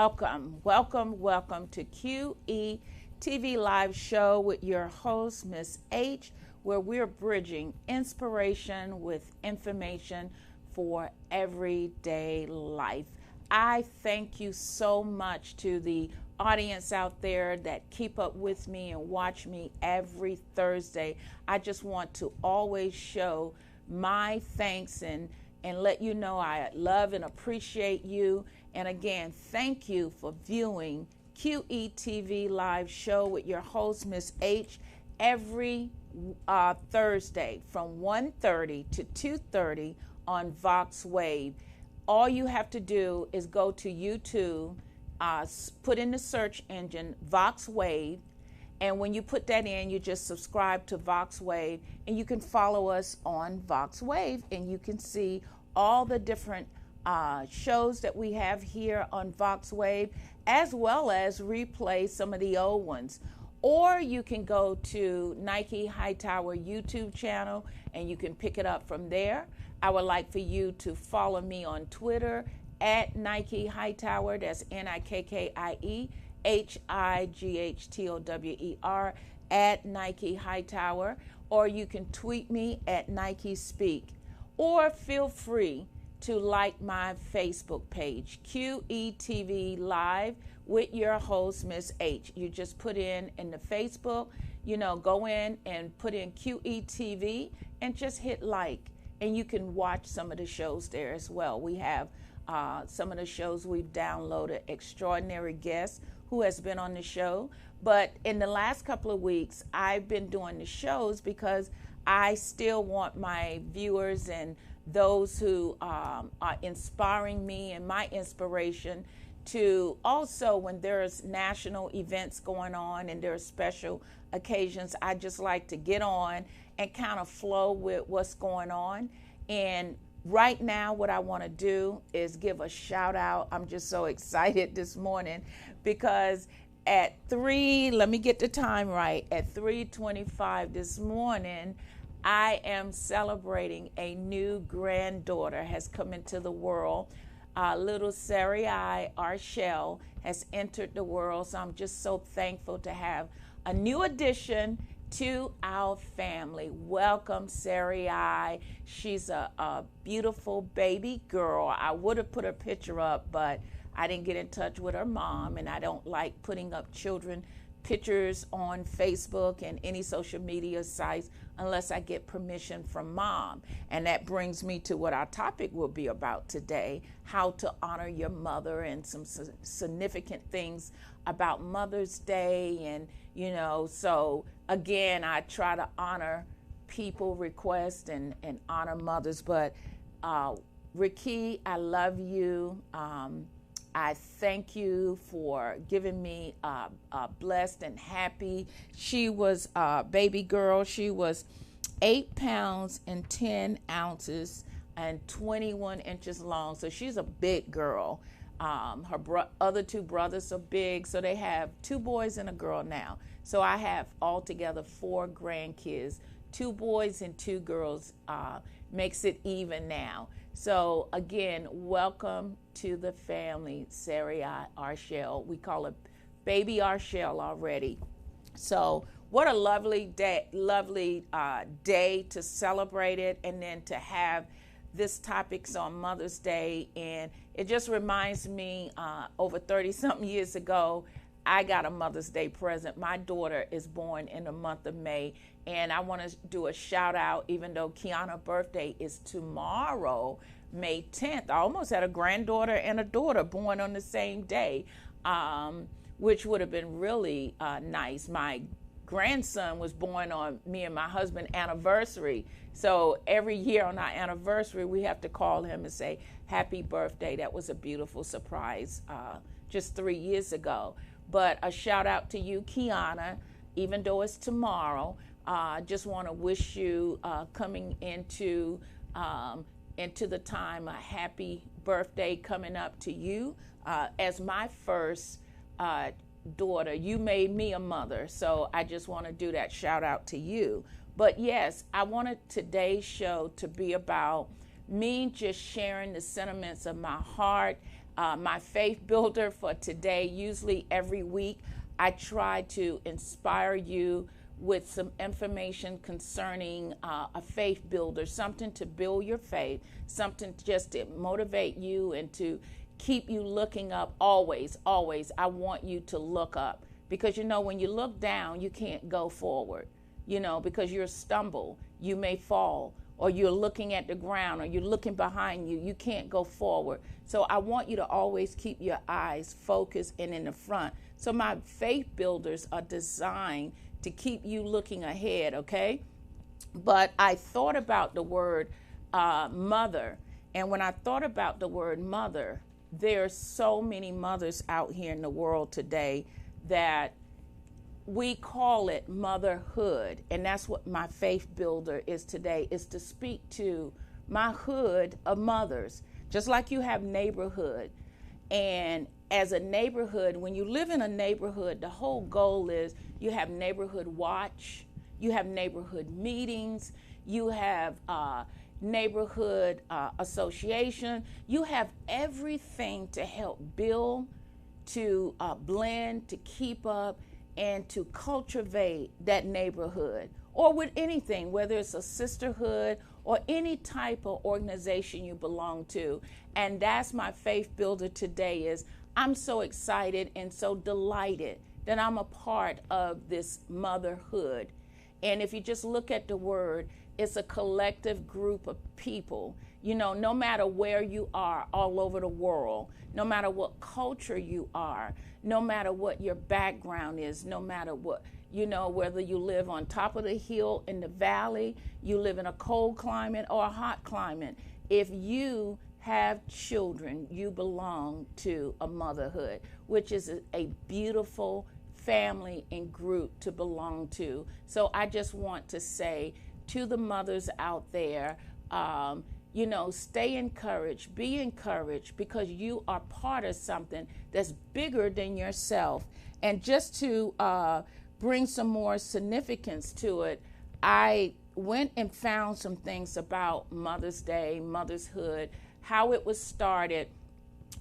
welcome to QETV Live Show with your host, Miss H, where we're bridging inspiration with information for everyday life. I thank you so much to the audience out there that keep up with me and watch me every Thursday. I just want to always show my thanks and let you know I love and appreciate you. And again, thank you for viewing QETV Live Show with your host, Miss H, every Thursday from 1:30 to 2:30 on Vox Wave. All you have to do is go to YouTube, put in the search engine Vox Wave, and when you put that in, you just subscribe to Vox Wave, and you can follow us on Vox Wave, and you can see all the different shows that we have here on Vox Wave, as well as replay some of the old ones. Or you can go to Nike Hightower YouTube channel, and you can pick it up from there. I would like for you to follow me on Twitter at Nike Hightower. That's NIKKIEHIGHTOWER at Nike Hightower. Or you can tweet me at Nike Speak. Or feel free to like my Facebook page, QETV Live with your host, Miss H. You just put in the Facebook, go in and put in QETV and just hit like. And you can watch some of the shows there as well. We have some of the shows we've downloaded, extraordinary guests who has been on the show. But in the last couple of weeks, I've been doing the shows because I still want my viewers and those who are inspiring me and my inspiration to also, when there's national events going on and there are special occasions, I just like to get on and kind of flow with what's going on. And right now, what I want to do is give a shout out. I'm just so excited this morning because at let me get the time right, at 3:25 this morning, I am celebrating a new granddaughter has come into the world. Little Sarai Arshel has entered the world. So I'm just so thankful to have a new addition to our family. Welcome, Sarai. She's a beautiful baby girl. I would have put her picture up, but I didn't get in touch with her mom, and I don't like putting up children pictures on Facebook and any social media sites unless I get permission from mom. And that brings me to what our topic will be about today, how to honor your mother and some significant things about Mother's Day. And, so again, I try to honor people requests and honor mothers. But Ricky, I love you. I thank you for giving me blessed and happy. She was a baby girl. She was 8 pounds and 10 ounces and 21 inches long. So she's a big girl. Her other two brothers are big. So they have 2 boys and a girl now. So I have altogether 4 grandkids, 2 boys and 2 girls, makes it even now. So again, welcome to the family, Sarai Arshel. We call her Baby Arshel already. So what a lovely day to celebrate it, and then to have this topics on Mother's Day. And it just reminds me, over 30-something years ago, I got a Mother's Day present. My daughter is born in the month of May, and I want to do a shout out, even though Kiana's birthday is tomorrow, May 10th. I almost had a granddaughter and a daughter born on the same day, which would have been really nice. My grandson was born on me and my husband's anniversary. So every year on our anniversary, we have to call him and say, happy birthday. That was a beautiful surprise just 3 years ago. But a shout out to you, Kiana, even though it's tomorrow. Just want to wish you coming into the time a happy birthday coming up to you. As my first daughter, you made me a mother, so I just want to do that shout out to you. But yes, I wanted today's show to be about me just sharing the sentiments of my heart. My faith builder for today, usually every week, I try to inspire you with some information concerning a faith builder, something to build your faith, something just to motivate you and to keep you looking up always, always. I want you to look up because, when you look down, you can't go forward, because you'll stumble, you may fall, or you're looking at the ground, or you're looking behind you, you can't go forward. So I want you to always keep your eyes focused and in the front. So my faith builders are designed to keep you looking ahead, okay? But I thought about the word mother. And when I thought about the word mother, there are so many mothers out here in the world today that we call it motherhood. And that's what my faith builder is today, is to speak to my hood of mothers. Just like you have neighborhood. And as a neighborhood, when you live in a neighborhood, the whole goal is you have neighborhood watch, you have neighborhood meetings, you have neighborhood association, you have everything to help build, to blend, to keep up, and to cultivate that neighborhood. Or with anything, whether it's a sisterhood or any type of organization you belong to. And that's my faith builder today. Is I'm so excited and so delighted that I'm a part of this motherhood. And if you just look at the word, it's a collective group of people, no matter where you are all over the world, no matter what culture you are, no matter what your background is, no matter what, whether you live on top of the hill in the valley, you live in a cold climate or a hot climate. If you have children, you belong to a motherhood, which is a beautiful family and group to belong to. So I just want to say to the mothers out there, stay encouraged, be encouraged, because you are part of something that's bigger than yourself. And just to bring some more significance to it, I went and found some things about Mother's Day, motherhood, how it was started,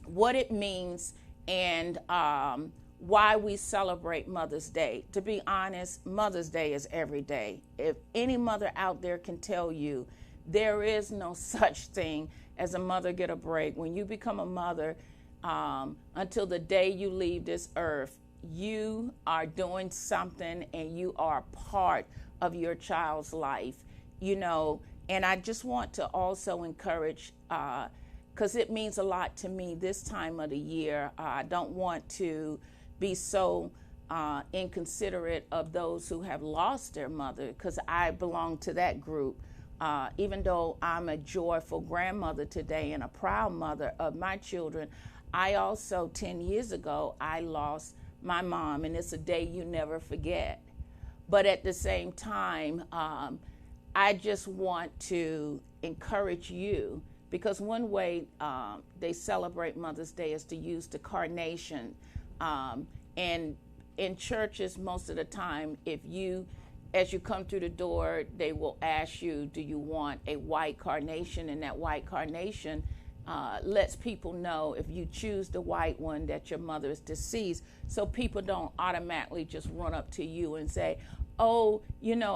what it means, and why we celebrate Mother's Day. To be honest, Mother's Day is every day. If any mother out there can tell you, there is no such thing as a mother get a break. When you become a mother, until the day you leave this earth, you are doing something and you are part of your child's life, and I just want to also encourage, because it means a lot to me this time of the year. I don't want to be so inconsiderate of those who have lost their mother, because I belong to that group. Even though I'm a joyful grandmother today and a proud mother of my children, I also, 10 years ago, I lost my mom, and it's a day you never forget. But at the same time, I just want to encourage you, because one way they celebrate Mother's Day is to use the carnation. And in churches, most of the time, as you come through the door, they will ask you, do you want a white carnation? And that white carnation lets people know, if you choose the white one, that your mother is deceased. So people don't automatically just run up to you and say, oh,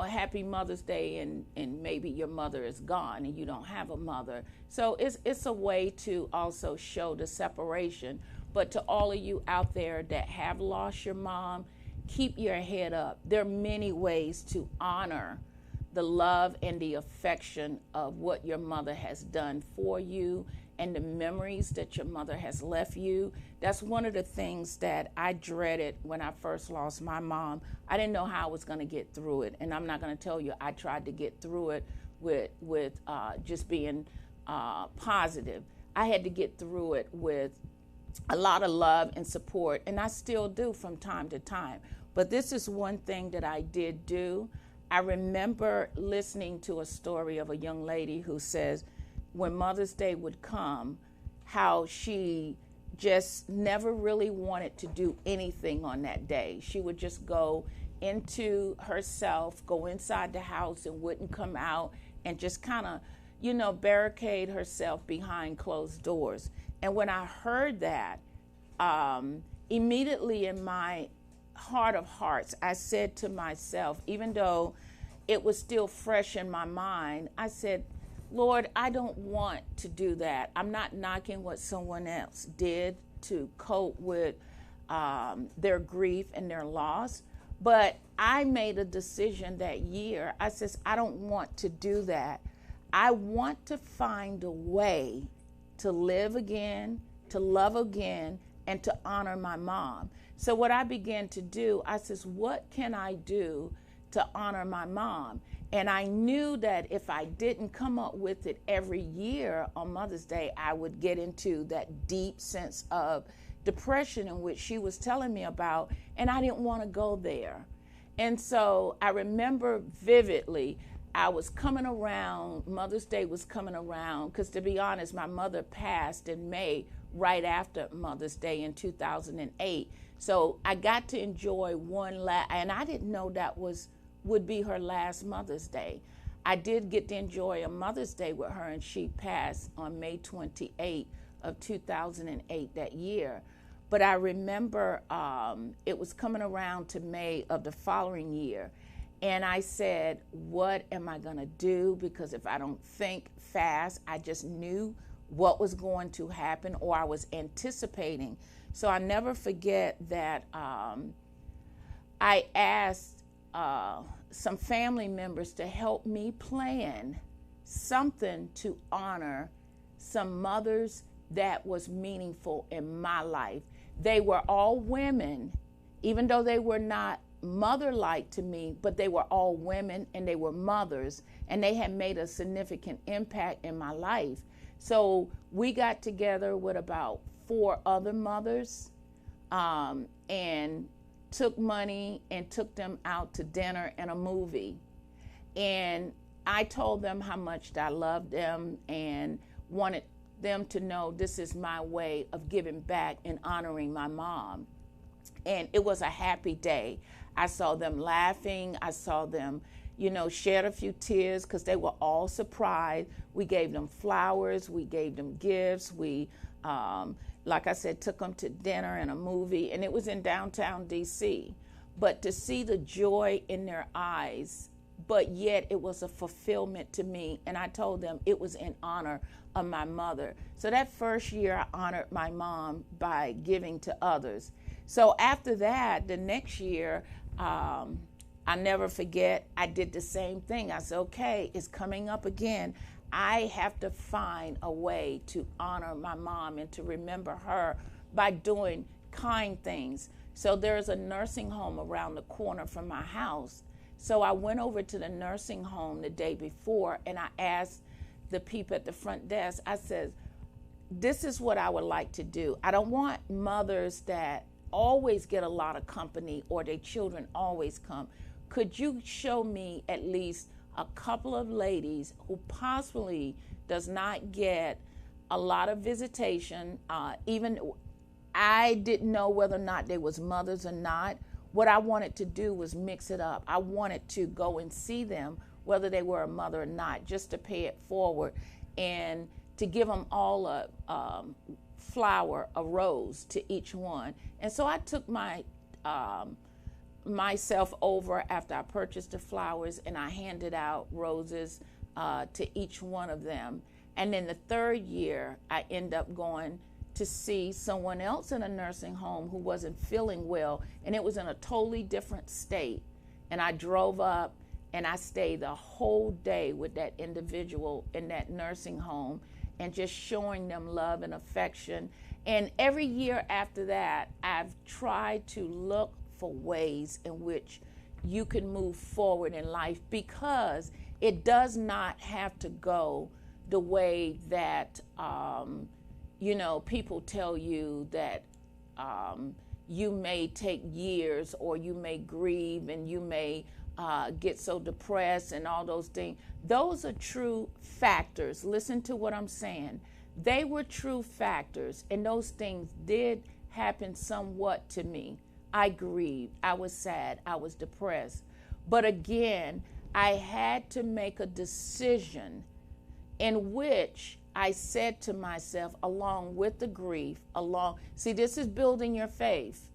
happy Mother's Day, and maybe your mother is gone and you don't have a mother. So it's a way to also show the separation. But to all of you out there that have lost your mom, keep your head up. There are many ways to honor the love and the affection of what your mother has done for you and the memories that your mother has left you. That's one of the things that I dreaded when I first lost my mom. I didn't know how I was going to get through it. And I'm not going to tell you I tried to get through it with just being positive. I had to get through it with a lot of love and support, and I still do from time to time. But this is one thing that I did do. I remember listening to a story of a young lady who says when Mother's Day would come, how she just never really wanted to do anything on that day. She would just go into herself, go inside the house and wouldn't come out, and just kind of, barricade herself behind closed doors. And when I heard that, immediately in my heart of hearts, I said to myself, even though it was still fresh in my mind, I said, Lord, I don't want to do that. I'm not knocking what someone else did to cope with their grief and their loss. But I made a decision that year. I says, I don't want to do that. I want to find a way to live again, to love again, and to honor my mom. So what I began to do, I says, what can I do to honor my mom? And I knew that if I didn't come up with it every year on Mother's Day, I would get into that deep sense of depression in which she was telling me about, and I didn't want to go there. And so I remember vividly, I was coming around, Mother's Day was coming around, because to be honest, my mother passed in May right after Mother's Day in 2008. So I got to enjoy and I didn't know that would be her last Mother's Day. I did get to enjoy a Mother's Day with her, and she passed on May 28 of 2008 that year. But I remember it was coming around to May of the following year. And I said, what am I going to do? Because if I don't think fast, I just knew what was going to happen, or I was anticipating. So I never forget that I asked some family members to help me plan something to honor some mothers that was meaningful in my life. They were all women, even though they were not mother-like to me, but they were all women and they were mothers, and they had made a significant impact in my life. So we got together with about 4 other mothers and took money and took them out to dinner and a movie. And I told them how much I loved them and wanted them to know this is my way of giving back and honoring my mom. And it was a happy day. I saw them laughing. I saw them, shed a few tears because they were all surprised. We gave them flowers. We gave them gifts. We, like I said, took them to dinner and a movie, and it was in downtown D.C. But to see the joy in their eyes, but yet it was a fulfillment to me, and I told them it was in honor of my mother. So that first year, I honored my mom by giving to others. So after that, the next year, I never forget, I did the same thing. I said, okay, it's coming up again. I have to find a way to honor my mom and to remember her by doing kind things. So there's a nursing home around the corner from my house. So I went over to the nursing home the day before, and I asked the people at the front desk, I said, this is what I would like to do. I don't want mothers that always get a lot of company or their children always come. Could you show me at least a couple of ladies who possibly does not get a lot of visitation? Even I didn't know whether or not they was mothers or not. What I wanted to do was mix it up. I wanted to go and see them, whether they were a mother or not, just to pay it forward and to give them all a flower, a rose to each one. And so I took myself over after I purchased the flowers, and I handed out roses to each one of them. And then the third year, I ended up going to see someone else in a nursing home who wasn't feeling well, and it was in a totally different state. And I drove up and I stayed the whole day with that individual in that nursing home and just showing them love and affection. And every year after that, I've tried to look for ways in which you can move forward in life, because it does not have to go the way that people tell you that you may take years, or you may grieve, and you may get so depressed and all those things. Those are true factors. Listen to what I'm saying. They were true factors, and those things did happen somewhat to me. I grieved, I was sad, I was depressed. But again, I had to make a decision in which I said to myself, along with the grief, see, this is building your faith.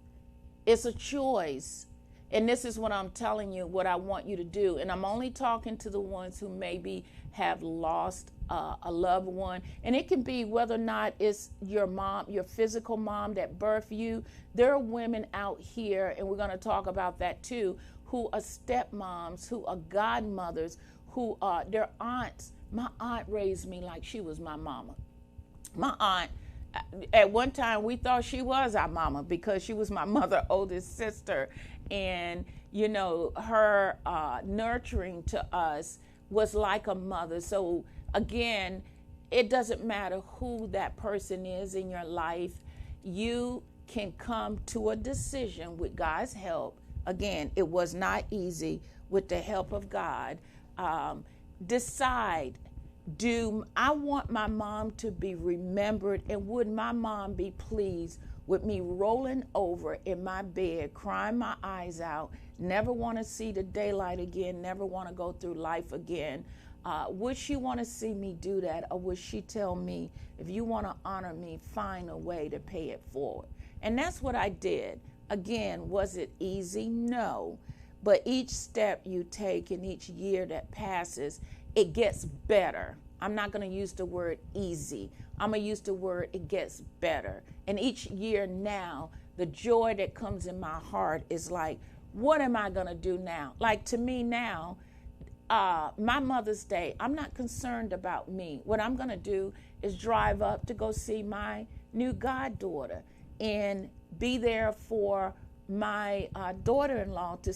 It's a choice. And this is what I'm telling you, what I want you to do. And I'm only talking to the ones who maybe have lost a loved one. And it can be whether or not it's your mom, your physical mom that birthed you. There are women out here, and we're going to talk about that too, who are stepmoms, who are godmothers, who are their aunts. My aunt raised me like she was my mama. My aunt, at one time, we thought she was our mama because she was my mother's oldest sister. And, you know, her nurturing to us was like a mother. So, again, it doesn't matter who that person is in your life. You can come to a decision with God's help. Again, it was not easy. With the help of God, decide, do I want my mom to be remembered, and would my mom be pleased with me rolling over in my bed, crying my eyes out, never want to see the daylight again, never want to go through life again? Would she want to see me do that, or would she tell me, if you want to honor me, find a way to pay it forward? And that's what I did. Again, was it easy? No. But each step you take and each year that passes, it gets better. I'm not going to use the word easy. I'm going to use the word it gets better. And each year now, the joy that comes in my heart is like, what am I going to do now? Like, to me now, my Mother's Day, I'm not concerned about me. What I'm going to do is drive up to go see my new goddaughter and be there for my daughter-in-law to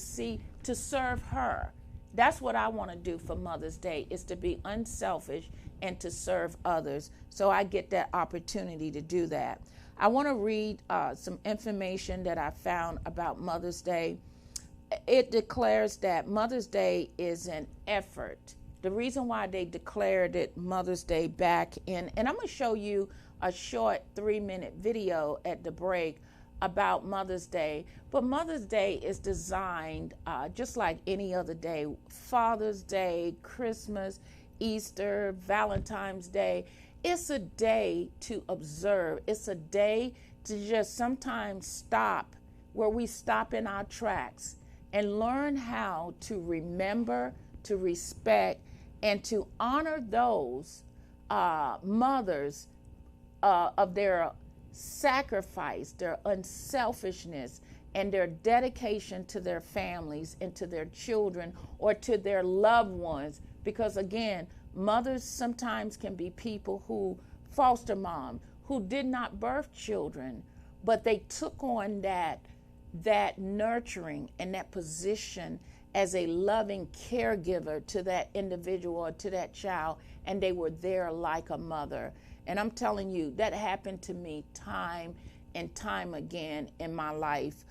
serve her. That's what I want to do for Mother's Day, is to be unselfish and to serve others. So I get that opportunity to do that. I want to read some information that I found about Mother's Day. It declares that Mother's Day is an effort. The reason why they declared it Mother's Day back in, and I'm going to show you a short 3-minute video at the break about Mother's Day. But Mother's Day is designed just like any other day. Father's Day, Christmas, Easter, Valentine's Day. It's a day to observe. It's a day to just sometimes stop, where we stop in our tracks and learn how to remember, to respect, and to honor those mothers of their sacrifice, their unselfishness, and their dedication to their families and to their children or to their loved ones. Because again, mothers sometimes can be people who foster mom, who did not birth children, but they took on that nurturing and that position as a loving caregiver to that individual or to that child, and they were there like a mother. And I'm telling you, that happened to me time and time again in my life.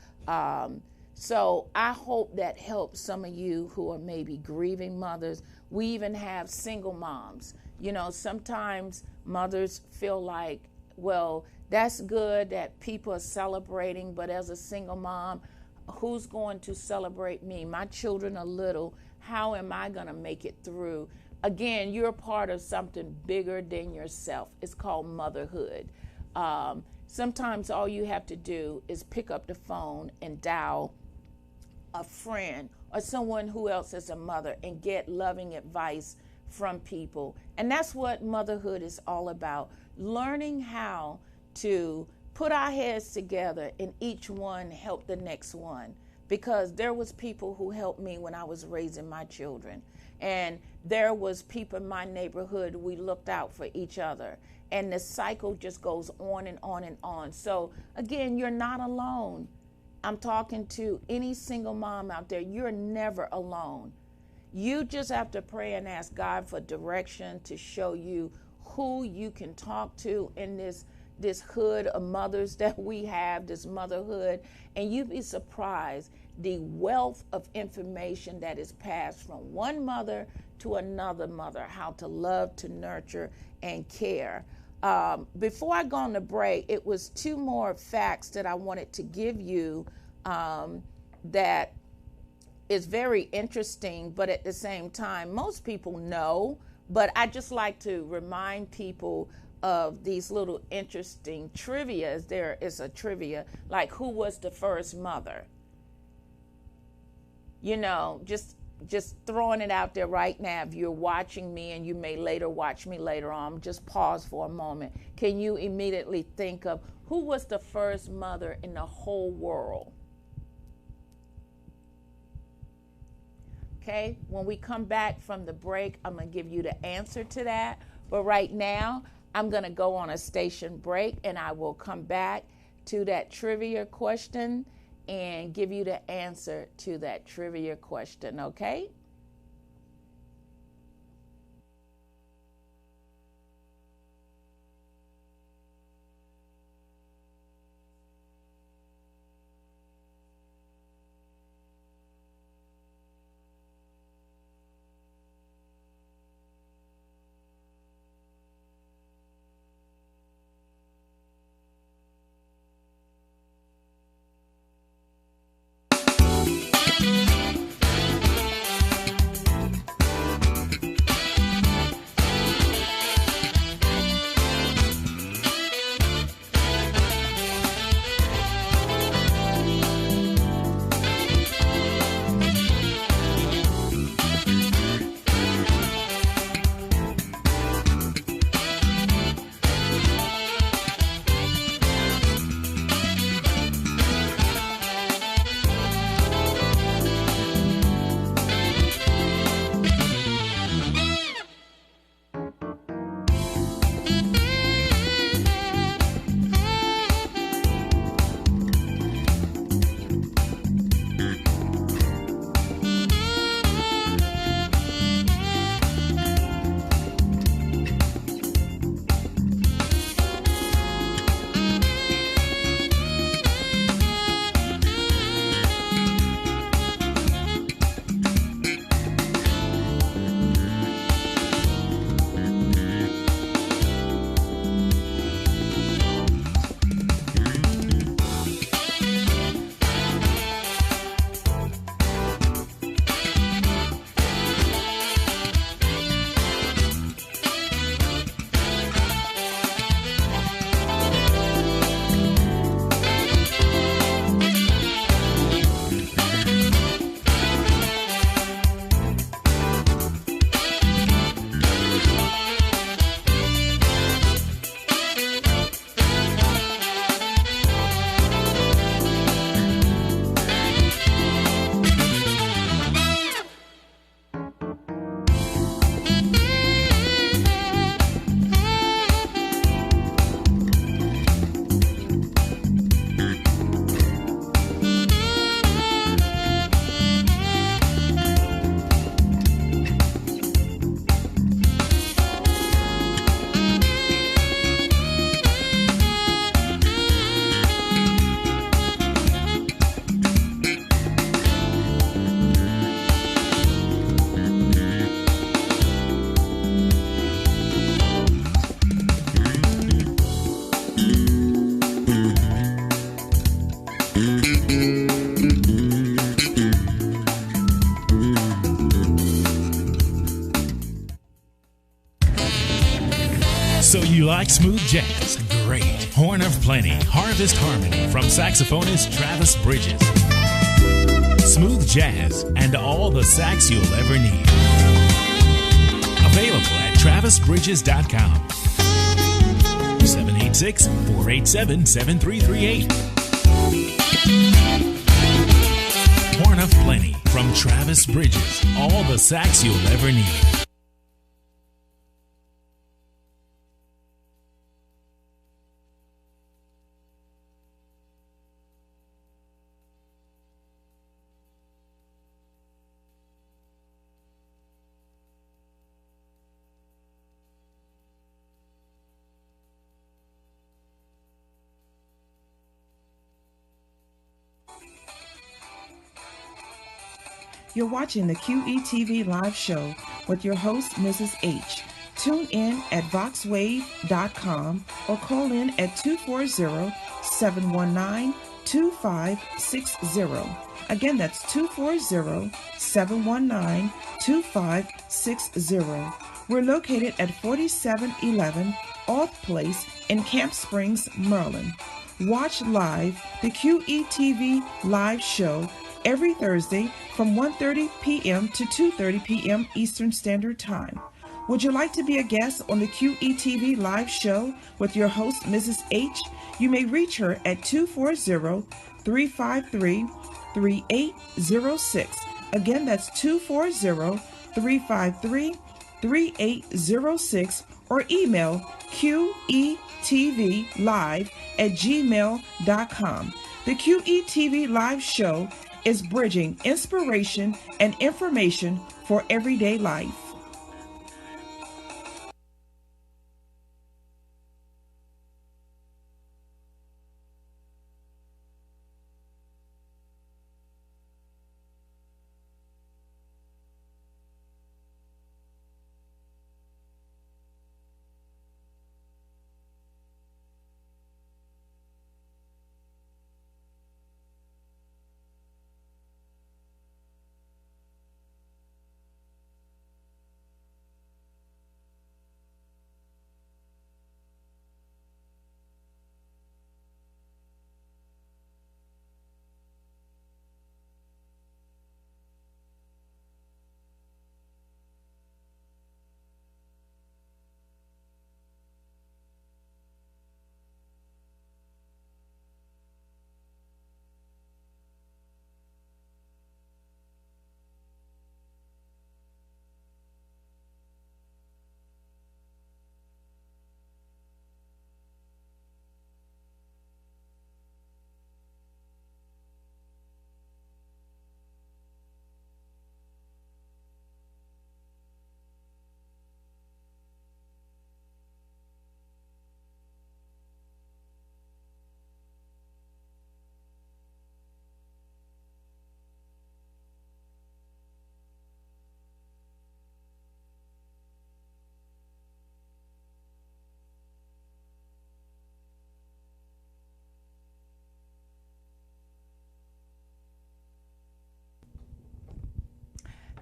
So I hope that helps some of you who are maybe grieving mothers. We even have single moms. You know, sometimes mothers feel like, well, that's good that people are celebrating, but as a single mom, who's going to celebrate me? My children are little. How am I going to make it through? Again, you're a part of something bigger than yourself. It's called motherhood. Sometimes all you have to do is pick up the phone and dial a friend or someone who else is a mother and get loving advice from people. And that's what motherhood is all about. Learning how to put our heads together and each one help the next one. Because there was people who helped me when I was raising my children. And there was people in my neighborhood, we looked out for each other. And the cycle just goes on and on and on. So again, you're not alone. I'm talking to any single mom out there. You're never alone. You just have to pray and ask God for direction to show you who you can talk to in this hood of mothers that we have, this motherhood. And you'd be surprised the wealth of information that is passed from one mother to another mother, how to love, to nurture, and care. Before I go on the break, it was 2 more facts that I wanted to give you that is very interesting, but at the same time, most people know, But I just like to remind people of these little interesting trivia. There is a trivia like, who was the first mother? You know, just throwing it out there right now. If you're watching me, and you may later watch me later on, just pause for a moment. Can you immediately think of who was the first mother in the whole world? Okay, when we come back from the break, I'm going to give you the answer to that. But right now, I'm going to go on a station break, and I will come back to that trivia question and give you the answer to that trivia question, okay? So you like smooth jazz? Great. Horn of Plenty, Harvest Harmony from saxophonist Travis Bridges. Smooth jazz and all the sax you'll ever need. Available at travisbridges.com. 786-487-7338. Horn of Plenty from Travis Bridges. All the sax you'll ever need. You're watching the QETV Live show with your host, Mrs. H. Tune in at voxwave.com or call in at 240-719-2560. Again, that's 240-719-2560. We're located at 4711 Alth Place in Camp Springs, Maryland. Watch live the QETV Live show every Thursday from 1:30 p.m. to 2:30 p.m. Eastern Standard Time. Would you like to be a guest on the QETV Live show with your host, Mrs. H? You may reach her at 240-353-3806. Again, that's 240-353-3806, or email QETVLive@gmail.com. The QETV Live show is bridging inspiration and information for everyday life.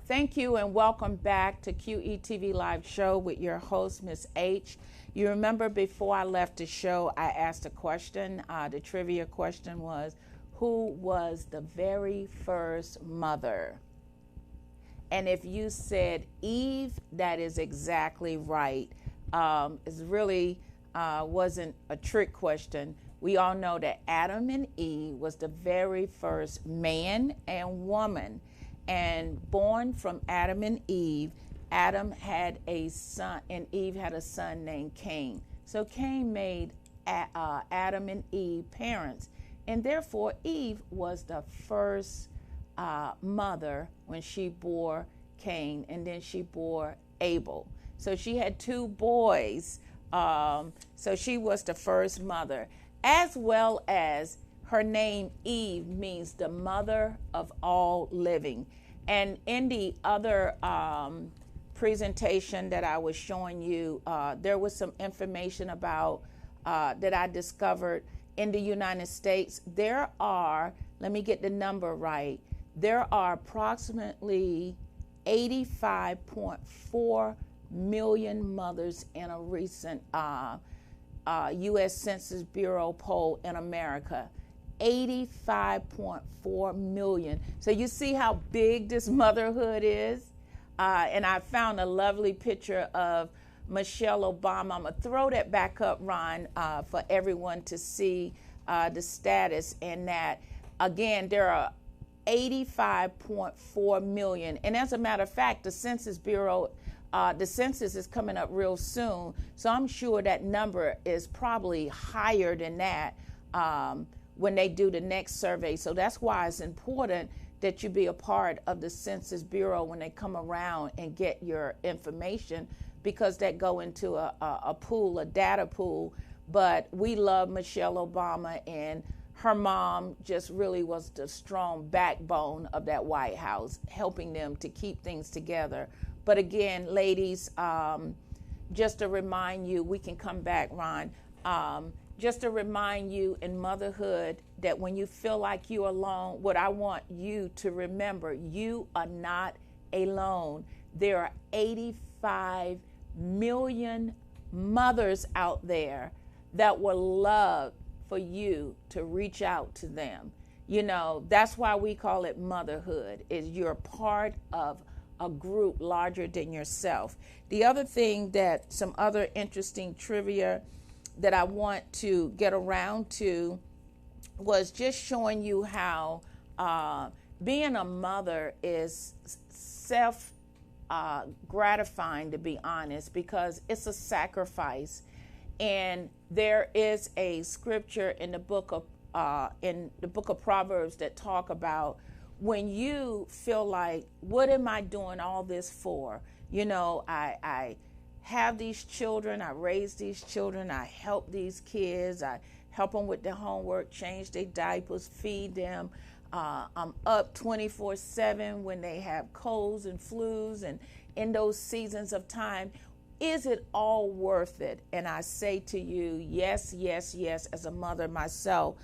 Thank you and welcome back to QETV Live Show with your host, Miss H. You remember before I left the show, I asked a question. The trivia question was, who was the very first mother? And if you said Eve, that is exactly right. It really wasn't a trick question. We all know that Adam and Eve was the very first man and woman. And born from Adam and Eve, Adam had a son and Eve had a son named Cain. So Cain made Adam and Eve parents. And therefore, Eve was the first mother when she bore Cain, and then she bore Abel. So she had two boys. So she was the first mother, as well as her name Eve means the mother of all living. And in the other presentation that I was showing you, there was some information about that I discovered in the United States. There are, let me get the number right, there are approximately 85.4 million mothers in a recent U.S. Census Bureau poll in America. 85.4 million. So you see how big this motherhood is? And I found a lovely picture of Michelle Obama. I'm going to throw that back up, Ron, for everyone to see the status in that. Again, there are 85.4 million. And as a matter of fact, the Census Bureau, the census is coming up real soon. So I'm sure that number is probably higher than that when they do the next survey. So that's why it's important that you be a part of the Census Bureau when they come around and get your information, because that go into a pool, a data pool. But we love Michelle Obama, and her mom just really was the strong backbone of that White House, helping them to keep things together. But again, ladies, just to remind you, we can come back, Ron, just to remind you, in motherhood, that when you feel like you're alone, what I want you to remember, you are not alone. There are 85 million mothers out there that would love for you to reach out to them. You know, that's why we call it motherhood, is you're part of a group larger than yourself. The other thing that some other interesting trivia that I want to get around to was just showing you how being a mother is self gratifying, to be honest, because it's a sacrifice. And there is a scripture in the book of Proverbs that talk about when you feel like, what am I doing all this for? You know, I have these children, I raise these children, I help these kids, I help them with their homework, change their diapers, feed them. I'm up 24/7 when they have colds and flus and in those seasons of time. Is it all worth it? And I say to you, yes, yes, yes, as a mother myself,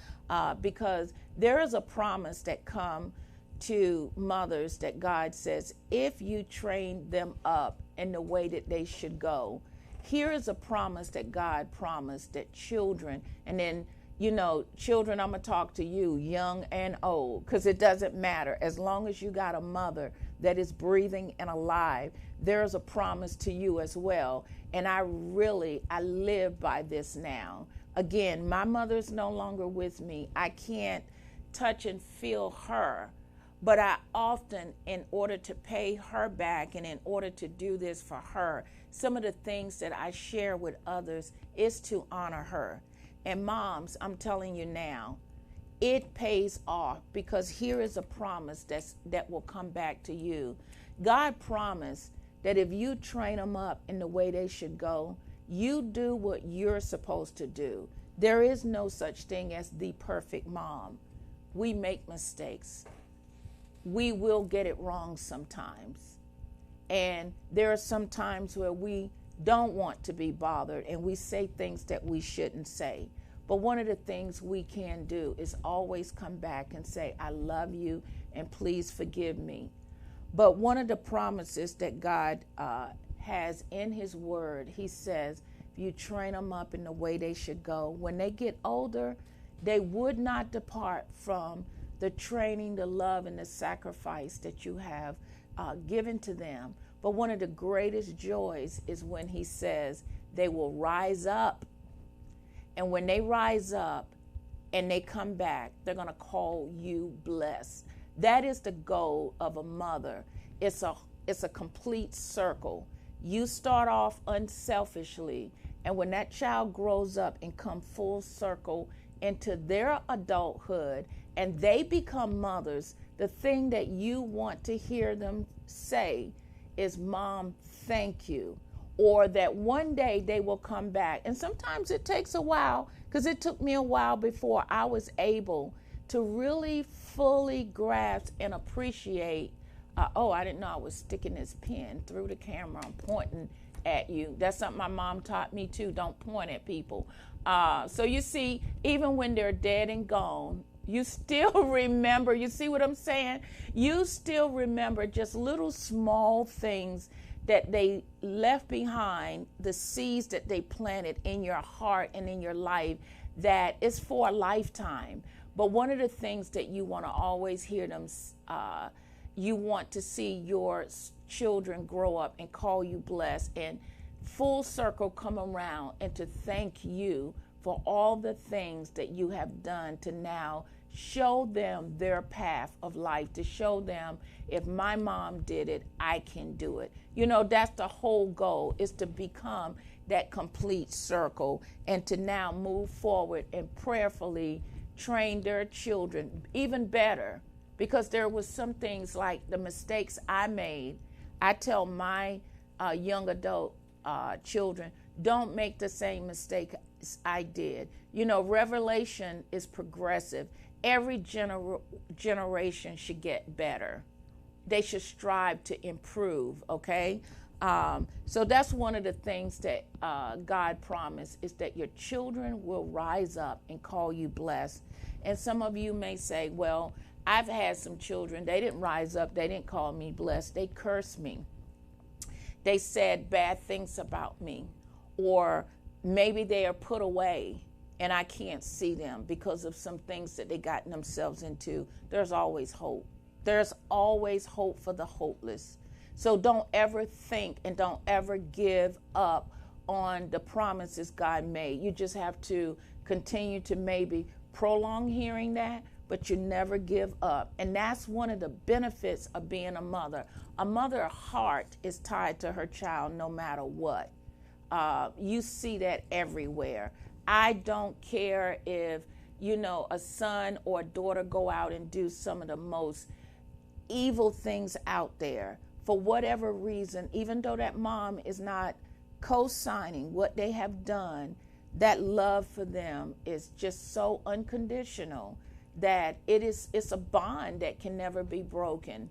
because there is a promise that comes to mothers that God says, if you train them up in the way that they should go, here is a promise that God promised that children, and then, you know, children, I'm going to talk to you, young and old, because it doesn't matter. As long as you got a mother that is breathing and alive, there's a promise to you as well. And I live by this now. Again, my mother's no longer with me. I can't touch and feel her. But I often, in order to pay her back and in order to do this for her, some of the things that I share with others is to honor her. And moms, I'm telling you now, it pays off, because here is a promise that will come back to you. God promised that if you train them up in the way they should go, you do what you're supposed to do. There is no such thing as the perfect mom. We make mistakes. We will get it wrong sometimes. And there are some times where we don't want to be bothered and we say things that we shouldn't say. But one of the things we can do is always come back and say, I love you and please forgive me. But one of the promises that God has in his word, he says, if you train them up in the way they should go, when they get older, they would not depart from the training, the love, and the sacrifice that you have given to them. But one of the greatest joys is when he says they will rise up. And when they rise up and they come back, they're going to call you blessed. That is the goal of a mother. It's a complete circle. You start off unselfishly, and when that child grows up and come full circle into their adulthood and they become mothers, the thing that you want to hear them say is, Mom, thank you. Or that one day they will come back. And sometimes it takes a while, because it took me a while before I was able to really fully grasp and appreciate, I didn't know I was sticking this pen through the camera. I'm pointing at you. That's something my mom taught me too. Don't point at people. So you see, even when they're dead and gone, you still remember, you see what I'm saying? You still remember just little small things that they left behind, the seeds that they planted in your heart and in your life, that is for a lifetime. But one of the things that you want to always hear them, you want to see your children grow up and call you blessed and full circle come around and to thank you for all the things that you have done to now show them their path of life, to show them, if my mom did it, I can do it. You know, that's the whole goal, is to become that complete circle and to now move forward and prayerfully train their children even better. Because there was some things like the mistakes I made. I tell my young adult children, don't make the same mistake I did. You know, revelation is progressive. Every generation should get better. They should strive to improve, okay? So that's one of the things that God promised, is that your children will rise up and call you blessed. And some of you may say, well, I've had some children, they didn't rise up, they didn't call me blessed, they cursed me. They said bad things about me, or maybe they are put away and I can't see them because of some things that they gotten themselves into. There's always hope. There's always hope for the hopeless. So don't ever think and don't ever give up on the promises God made. You just have to continue to maybe prolong hearing that, but you never give up. And that's one of the benefits of being a mother. A mother's heart is tied to her child no matter what. You see that everywhere. I don't care if, a son or a daughter go out and do some of the most evil things out there. For whatever reason, even though that mom is not co-signing what they have done, that love for them is just so unconditional that it's a bond that can never be broken.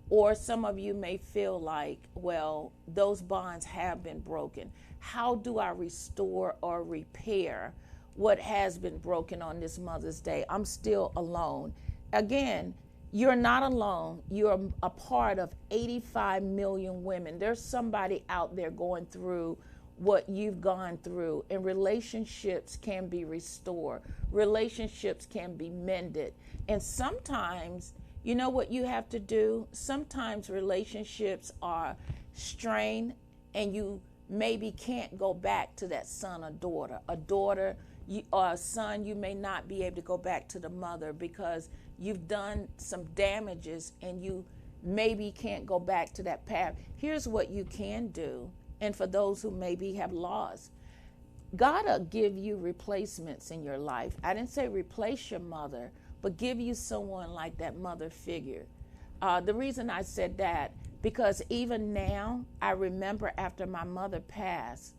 Or some of you may feel like, well, those bonds have been broken. How do I restore or repair what has been broken on this Mother's Day? I'm still alone. Again, you're not alone. You're a part of 85 million women. There's somebody out there going through what you've gone through, and relationships can be restored. Relationships can be mended. And sometimes, you know what you have to do? Sometimes relationships are strained and you maybe can't go back to that son or daughter. A daughter or a son, you may not be able to go back to the mother because you've done some damages and you maybe can't go back to that path. Here's what you can do. And for those who maybe have lost, God will give you replacements in your life. I didn't say replace your mother, but give you someone like that mother figure. The reason I said that, because even now, I remember after my mother passed,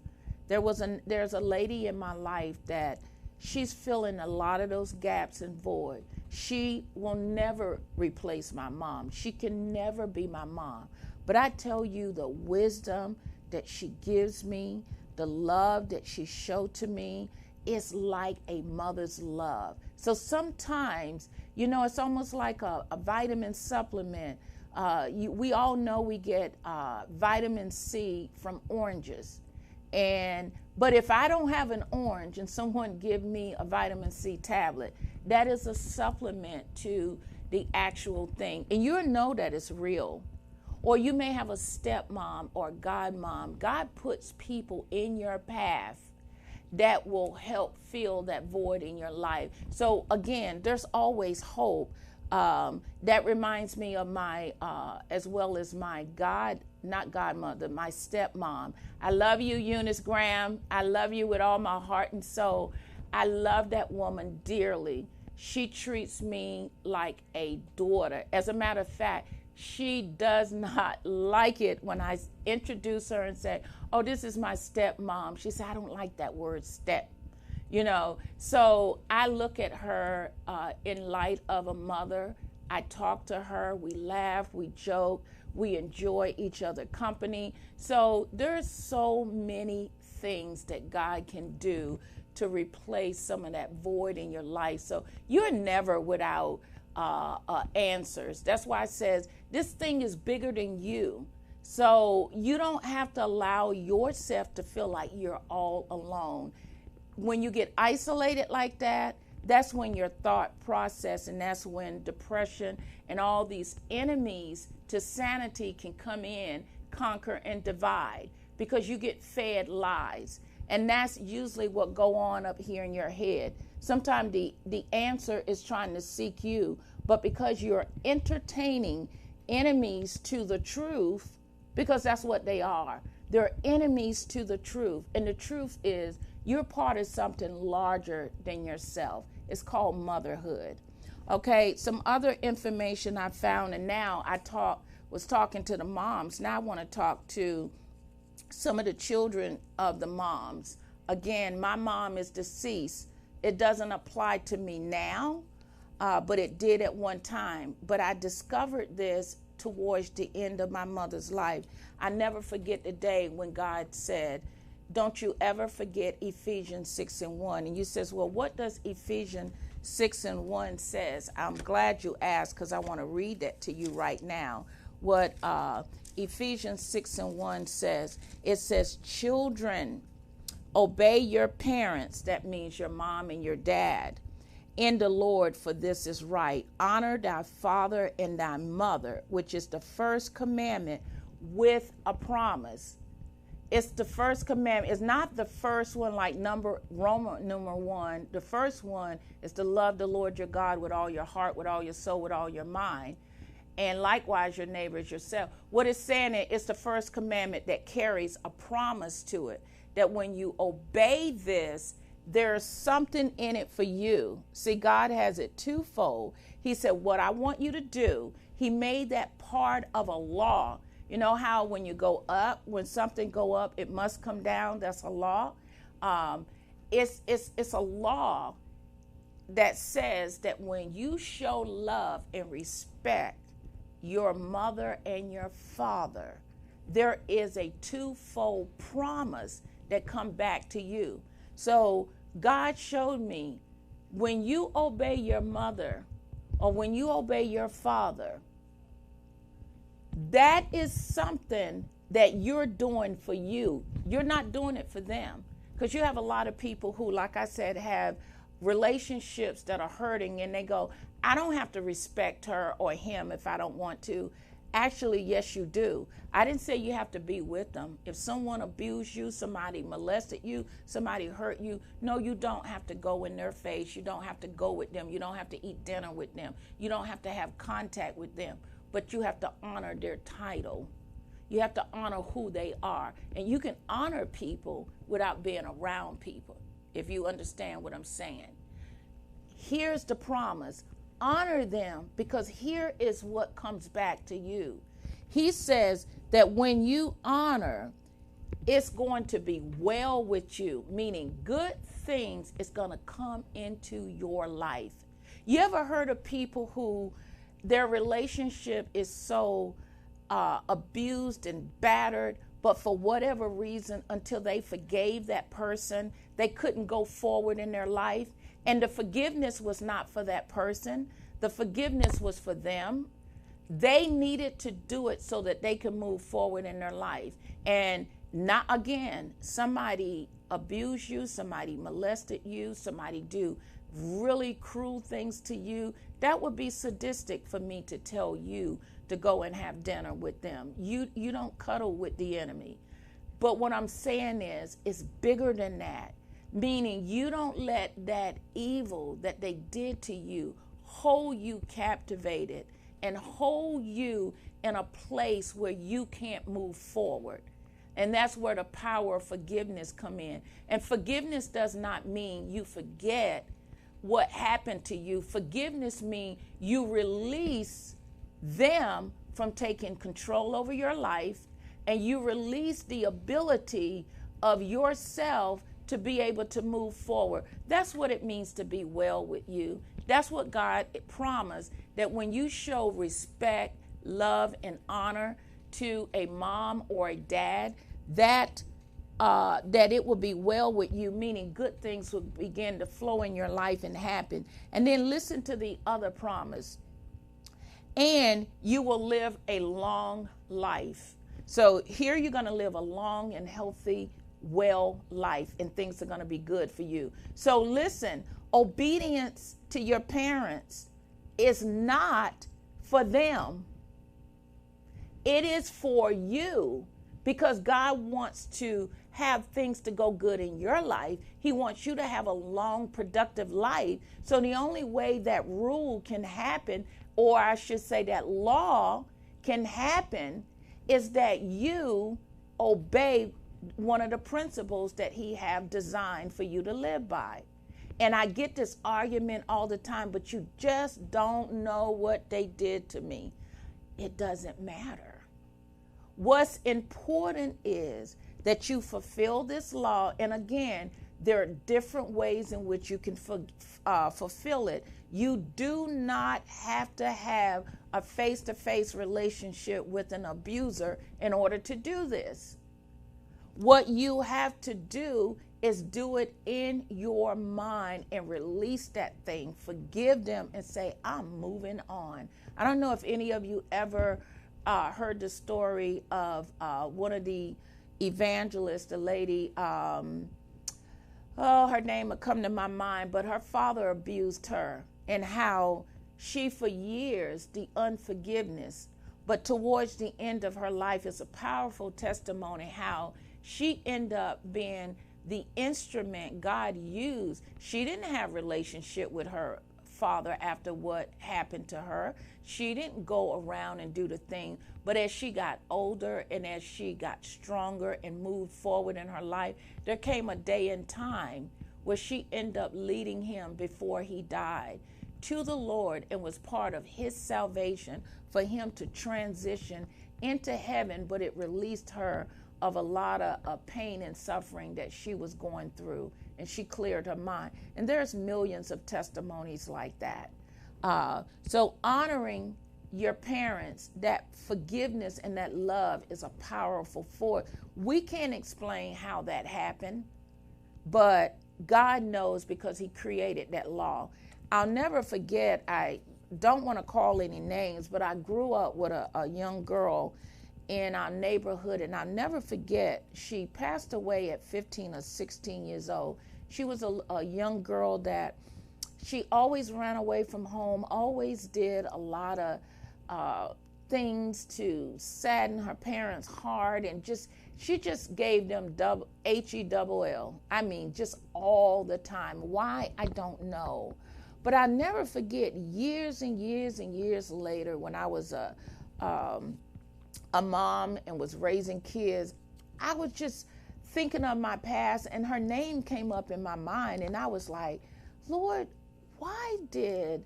there's a lady in my life that she's filling a lot of those gaps and void. She will never replace my mom. She can never be my mom. But I tell you, the wisdom that she gives me, the love that she showed to me, is like a mother's love. So sometimes, it's almost like a vitamin supplement. We all know we get vitamin C from oranges. But if I don't have an orange and someone give me a vitamin C tablet, that is a supplement to the actual thing. And you'll know that it's real. Or you may have a stepmom or godmom. God puts people in your path that will help fill that void in your life. So again, there's always hope. That reminds me of my, as well as my not godmother, my stepmom. I love you, Eunice Graham. I love you with all my heart and soul. I love that woman dearly. She treats me like a daughter. As a matter of fact, she does not like it when I introduce her and say, oh, this is my stepmom. She said, I don't like that word step. So I look at her in light of a mother. I talk to her, we laugh, we joke, we enjoy each other's company. So there's so many things that God can do to replace some of that void in your life. So you're never without answers. That's why it says this thing is bigger than you. So you don't have to allow yourself to feel like you're all alone. When you get isolated like that, that's when your thought process, and that's when depression and all these enemies to sanity can come in, conquer, and divide, because you get fed lies. And that's usually what go on up here in your head. Sometimes the answer is trying to seek you, but because you're entertaining enemies to the truth, because that's what they are. They're enemies to the truth. And the truth is you're part of something larger than yourself. It's called motherhood. Okay, some other information I found, and now I was talking to the moms. Now I want to talk to some of the children of the moms. Again, my mom is deceased. It doesn't apply to me now, but it did at one time. But I discovered this towards the end of my mother's life, I never forget the day when God said, don't you ever forget Ephesians 6:1. And you says, well, what does Ephesians 6:1 says? I'm glad you asked, because I want to read that to you right now. What Ephesians 6:1 says, it says, children, obey your parents. That means your mom and your dad in the Lord, for this is right. Honor thy father and thy mother, which is the first commandment with a promise. It's the first commandment. It's not the first one like Roman number 1. The first one is to love the Lord your God with all your heart, with all your soul, with all your mind. And likewise your neighbor as yourself. What it's saying is it's the first commandment that carries a promise to it. That when you obey this, there's something in it for you. See, God has it twofold. He said, what I want you to do, he made that part of a law. You know how when you go up, when something go up, it must come down. That's a law. It's a law that says that when you show love and respect your mother and your father, there is a twofold promise that come back to you. So God showed me, when you obey your mother or when you obey your father, that is something that you're doing for you. You're not doing it for them, because you have a lot of people who, like I said, have relationships that are hurting, and they go, I don't have to respect her or him if I don't want to. Actually, yes, you do. I didn't say you have to be with them. If someone abused you, somebody molested you, somebody hurt you, no, you don't have to go in their face. You don't have to go with them. You don't have to eat dinner with them. You don't have to have contact with them. But you have to honor their title. You have to honor who they are. And you can honor people without being around people, if you understand what I'm saying. Here's the promise. Honor them, because here is what comes back to you. He says that when you honor, it's going to be well with you, meaning good things is going to come into your life. You ever heard of people who their relationship is so abused and battered, but for whatever reason, until they forgave that person, they couldn't go forward in their life? And the forgiveness was not for that person. The forgiveness was for them. They needed to do it so that they could move forward in their life. And not again, somebody abused you, somebody molested you, somebody do really cruel things to you. That would be sadistic for me to tell you to go and have dinner with them. You don't cuddle with the enemy. But what I'm saying is, it's bigger than that. Meaning you don't let that evil that they did to you hold you captivated and hold you in a place where you can't move forward. And that's where the power of forgiveness come in. And forgiveness does not mean you forget what happened to you. Forgiveness means you release them from taking control over your life, and you release the ability of yourself to be able to move forward. That's what it means to be well with you. That's what God promised, that when you show respect, love, and honor to a mom or a dad, that it will be well with you, meaning good things will begin to flow in your life and happen. And then listen to the other promise. And you will live a long life. So here you're going to live a long and healthy, well life, and things are going to be good for you. So listen, obedience to your parents is not for them. It is for you, because God wants to have things to go good in your life. He wants you to have a long, productive life. So the only way that rule can happen, or I should say that law can happen, is that you obey one of the principles that he have designed for you to live by. And I get this argument all the time, but you just don't know what they did to me. It doesn't matter. What's important is that you fulfill this law. And again, There are different ways in which you can fulfill it. You do not have to have a face-to-face relationship with an abuser in order to do this. What you have to do is do it in your mind and release that thing. Forgive them and say, I'm moving on. I don't know if any of you ever heard the story of one of the evangelists, the lady, her name would come to my mind, but her father abused her, and how she, for years, the unforgiveness, but towards the end of her life, is a powerful testimony how she ended up being the instrument God used. She didn't have a relationship with her father after what happened to her. She didn't go around and do the thing, but as she got older and as she got stronger and moved forward in her life, there came a day and time where she ended up leading him before he died to the Lord, and was part of his salvation for him to transition into heaven. But it released her of a lot of pain and suffering that she was going through, and she cleared her mind. And there's millions of testimonies like that. So honoring your parents, that forgiveness and that love is a powerful force. We can't explain how that happened, but God knows, because he created that law. I'll never forget, I don't want to call any names, but I grew up with a young girl in our neighborhood, and I'll never forget, she passed away at 15 or 16 years old. She was a young girl that she always ran away from home, always did a lot of things to sadden her parents' heart, and she just gave them HELL. I mean, just all the time. Why? I don't know. But I never forget, years and years and years later, when I was a mom and was raising kids, I was just thinking of my past, and her name came up in my mind, and I was like, Lord, why did,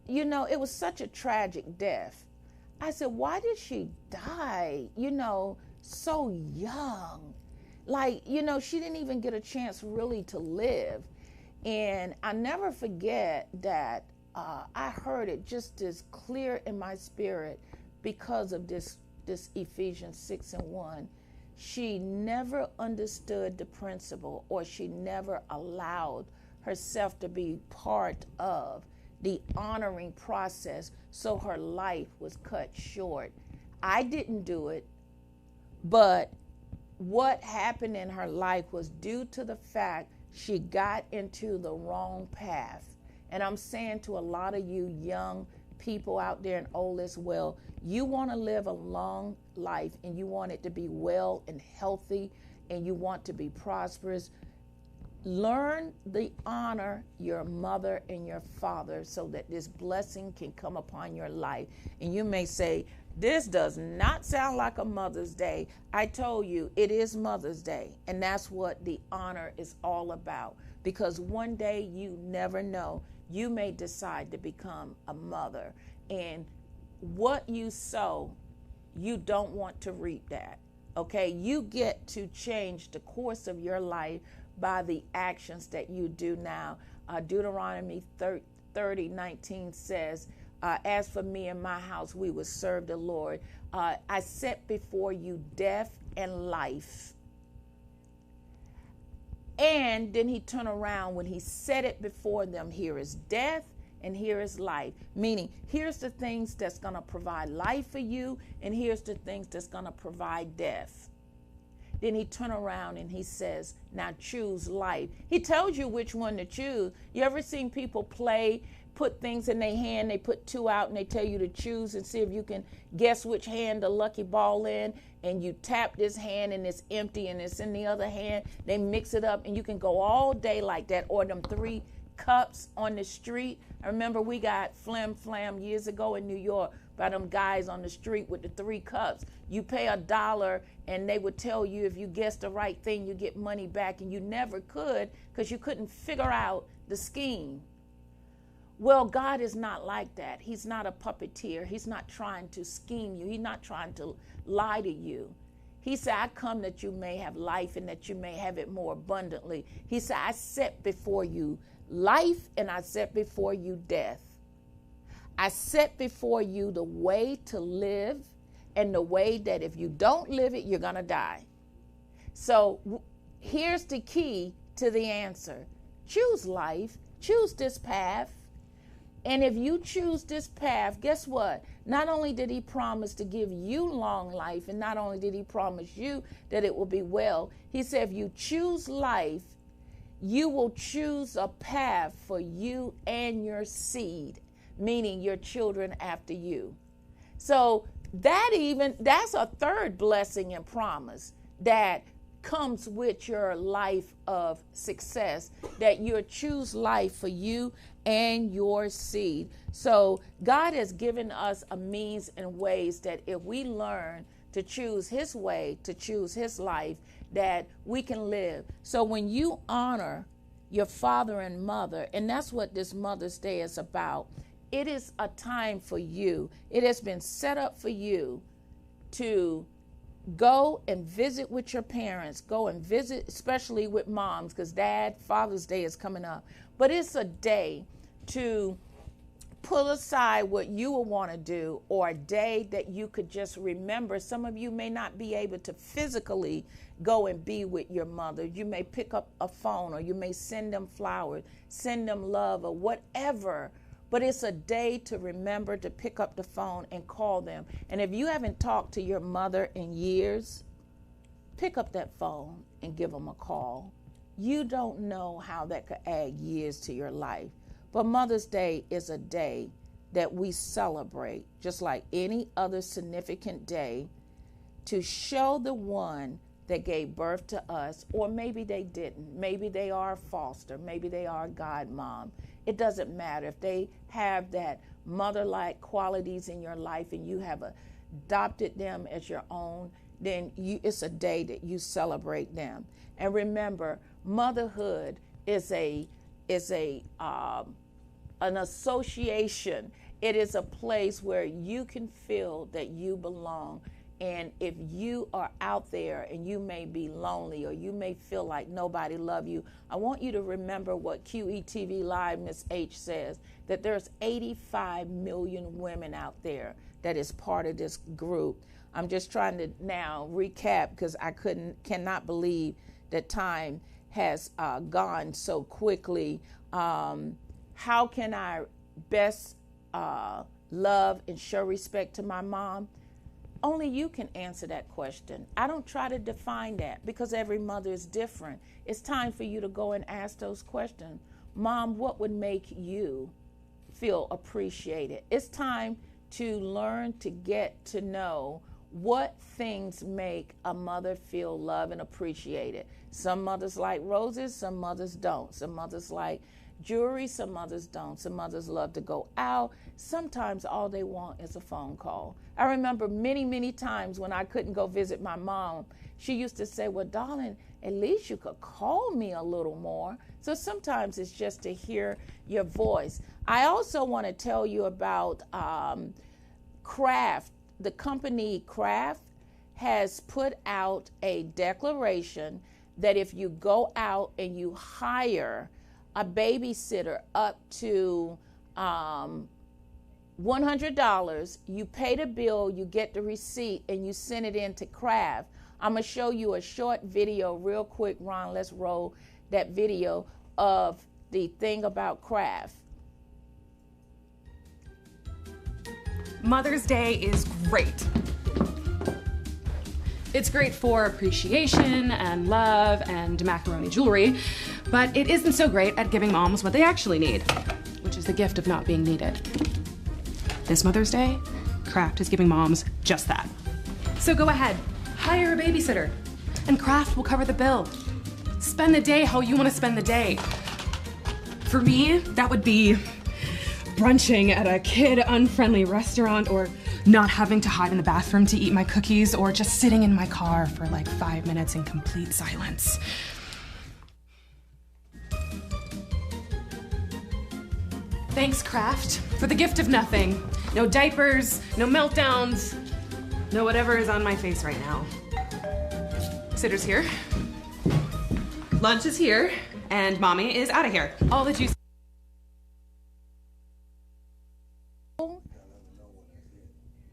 it was such a tragic death. I said, why did she die, so young? Like, she didn't even get a chance really to live. And I never forget that I heard it just as clear in my spirit because of this Ephesians 6:1. She never understood the principle, or she never allowed herself to be part of the honoring process, so her life was cut short. I didn't do it, but what happened in her life was due to the fact she got into the wrong path. And I'm saying to a lot of you young people out there and old as well, you want to live a long life, and you want it to be well and healthy, and you want to be prosperous. Learn to honor your mother and your father so that this blessing can come upon your life. And you may say, this does not sound like a Mother's Day. I told you, it is Mother's Day, and that's what the honor is all about. Because one day, you never know, you may decide to become a mother, and what you sow, you don't want to reap that. Okay, you get to change the course of your life by the actions that you do now. Deuteronomy 30:19 says, as for me and my house, we will serve the Lord. I set before you death and life. And then he turned around when he said it before them. Here is death and here is life. Meaning, here's the things that's going to provide life for you, and here's the things that's going to provide death. Then he turned around and he says, now choose life. He tells you which one to choose. You ever seen people put things in their hand, they put two out, and they tell you to choose and see if you can guess which hand the lucky ball in, and you tap this hand and it's empty and it's in the other hand. They mix it up, and you can go all day like that. Or them 3 cups on the street. I remember we got flam years ago in New York by them guys on the street with the 3 cups. You pay $1 and they would tell you if you guess the right thing, you get money back, and you never could because you couldn't figure out the scheme. Well, God is not like that. He's not a puppeteer. He's not trying to scheme you. He's not trying to lie to you. He said, I come that you may have life and that you may have it more abundantly. He said, I set before you life and I set before you death. I set before you the way to live and the way that if you don't live it, you're going to die. So here's the key to the answer. Choose life. Choose this path. And if you choose this path, guess what? Not only did he promise to give you long life, and not only did he promise you that it will be well, he said if you choose life, you will choose a path for you and your seed, meaning your children after you. So that's a third blessing and promise that comes with your life of success, that you choose life for you and your seed. So God has given us a means and ways that if we learn to choose his way, to choose his life, that we can live. So when you honor your father and mother, and that's what this Mother's Day is about, it is a time for you. It has been set up for you to go and visit with your parents. Go and visit, especially with moms, because Father's Day is coming up. But it's a day to pull aside what you will want to do, or a day that you could just remember. Some of you may not be able to physically go and be with your mother. You may pick up a phone, or you may send them flowers, send them love, or whatever. But it's a day to remember to pick up the phone and call them. And if you haven't talked to your mother in years, pick up that phone and give them a call. You don't know how that could add years to your life. But Mother's Day is a day that we celebrate, just like any other significant day, to show the one that gave birth to us, or maybe they didn't. Maybe they are a foster. Maybe they are a godmom. It doesn't matter. If they have that mother-like qualities in your life and you have adopted them as your own, then it's a day that you celebrate them. And remember, motherhood is an association. It is a place where you can feel that you belong. And if you are out there and you may be lonely, or you may feel like nobody loves you, I want you to remember what QETVLIVE Miss H says, that there's 85 million women out there that is part of this group. I'm just trying to now recap, because I cannot believe that time has gone so quickly. How can I best love and show respect to my mom? Only you can answer that question. I don't try to define that, because every mother is different. It's time for you to go and ask those questions. Mom, what would make you feel appreciated? It's time to learn to get to know what things make a mother feel loved and appreciated. Some mothers like roses, some mothers don't. Some mothers like jewelry, some mothers don't. Some mothers love to go out. Sometimes all they want is a phone call. I remember many, many times when I couldn't go visit my mom, she used to say, well, darling, at least you could call me a little more. So sometimes it's just to hear your voice. I also want to tell you about Kraft. The company Kraft has put out a declaration that if you go out and you hire a babysitter up to $100, you pay the bill, you get the receipt, and you send it in to Kraft. I'm going to show you a short video real quick. Ron, let's roll that video of the thing about Kraft. Mother's Day is great. It's great for appreciation and love and macaroni jewelry, but it isn't so great at giving moms what they actually need, which is the gift of not being needed. This Mother's Day, Kraft is giving moms just that. So go ahead, hire a babysitter, and Kraft will cover the bill. Spend the day how you want to spend the day. For me, that would be brunching at a kid-unfriendly restaurant, or not having to hide in the bathroom to eat my cookies, or just sitting in my car for like 5 minutes in complete silence. Thanks, Kraft, for the gift of nothing. No diapers, no meltdowns, no whatever is on my face right now. babysitter's here. Lunch is here, and mommy is out of here. All the juice.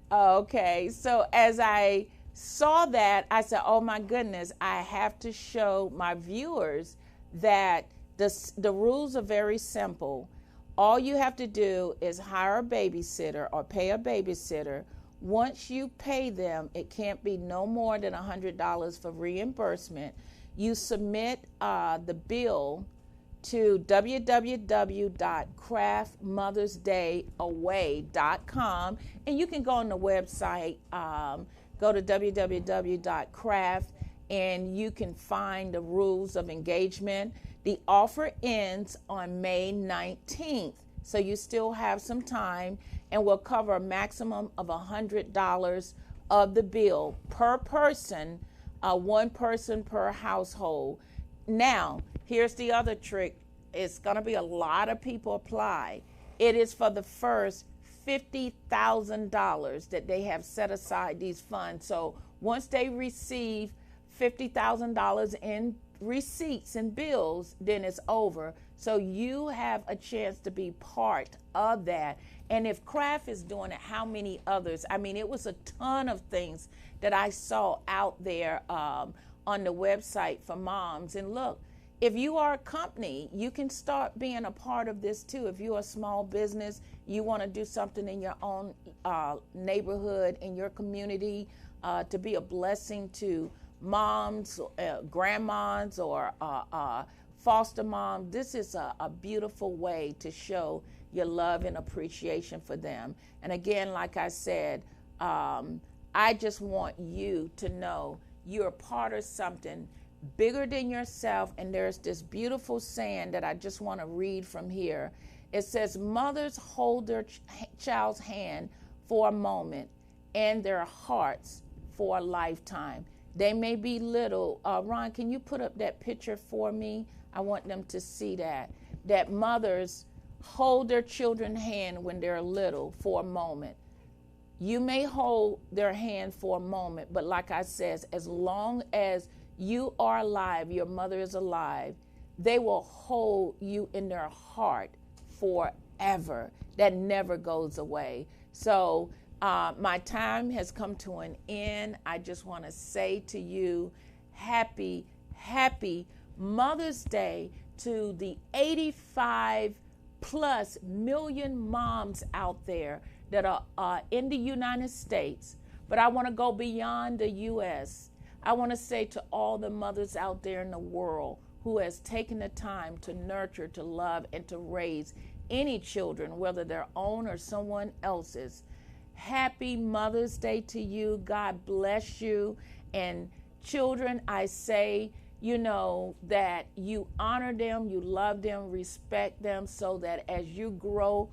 Okay, so as I saw that, I said, oh my goodness, I have to show my viewers that the rules are very simple. All you have to do is hire a babysitter or pay a babysitter. Once you pay them, it can't be no more than $100 for reimbursement. You submit the bill to www.craftmothersdayaway.com, and you can go on the website, go to www.craft, and you can find the rules of engagement. The offer ends on May 19th, so you still have some time, and will cover a maximum of $100 of the bill per person, one person per household. Now, here's the other trick. It's going to be a lot of people apply. It is for the first $50,000 that they have set aside these funds. So once they receive $50,000 in receipts and bills, then it's over. So you have a chance to be part of that. And if Kraft is doing it, how many others? I mean, it was a ton of things that I saw out there on the website for moms. And look, if you are a company, you can start being a part of this too. If you're a small business, you want to do something in your own neighborhood, in your community, to be a blessing to moms, grandmas, or foster mom. This is a beautiful way to show your love and appreciation for them. And again, like I said, I just want you to know you're a part of something bigger than yourself. And there's this beautiful saying that I just want to read from here. It says, mothers hold their child's hand for a moment and their hearts for a lifetime. They may be little. Ron, can you put up that picture for me? I want them to see that mothers hold their children's hand when they're little for a moment. You may hold their hand for a moment, but like I said, as long as you are alive, your mother is alive, they will hold you in their heart forever. That never goes away. So my time has come to an end. I just want to say to you, happy Mother's Day to the 85+ million moms out there that are in the United States. But I want to go beyond the U.S. I want to say to all the mothers out there in the world who has taken the time to nurture, to love, and to raise any children, whether their own or someone else's. Happy Mother's Day to you. God bless you. And children, I say, you know, that you honor them, you love them, respect them, so that as you grow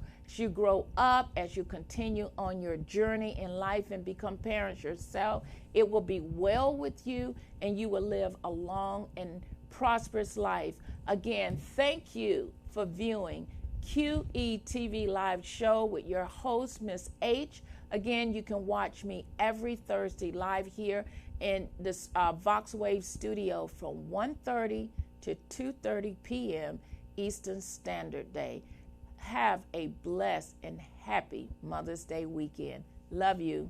up, as you continue on your journey in life and become parents yourself, it will be well with you and you will live a long and prosperous life. Again, thank you for viewing QETV Live show with your host, Miss H. Again, you can watch me every Thursday live here in this VoxWave studio from 1:30 to 2:30 p.m. Eastern Standard Day. Have a blessed and happy Mother's Day weekend. Love you.